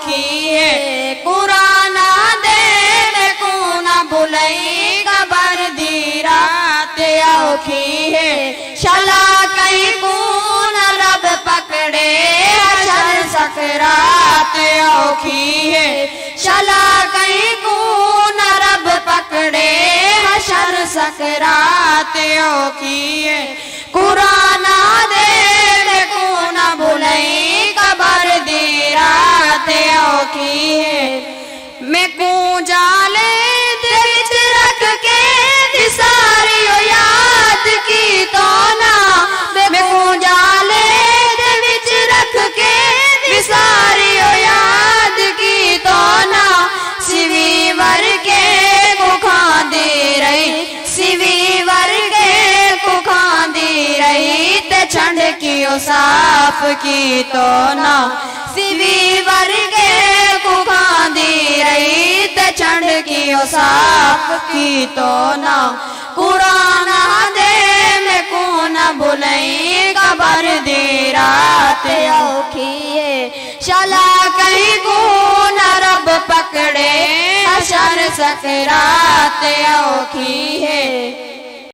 औखी है कुरान दे में को न भुलई कबर दी रात औखी है शला कई को न रब पकड़े हशर सकरात औखी है शला कई को न रब पकड़े हशर सकरात औखी है कुरान दे में को न भुलई कबर दी रात औखी है मैं को जाले दे विच रख के दिसारियो याद की तो ना मैं को जाले दे विच रख के दिसारियो याद की तो ना सिवी वर्गे को खांदी रही सिवी वर्गे को खांदी रही ते छंड की साफ की तो ना सिवी वर्गे को खांदी रही ते छंड की साफ की तो ना कुरान दे में को न भुलई कबर दी रात औखी है शला कहीं को न रब पकड़े हशर सकरात औखी है।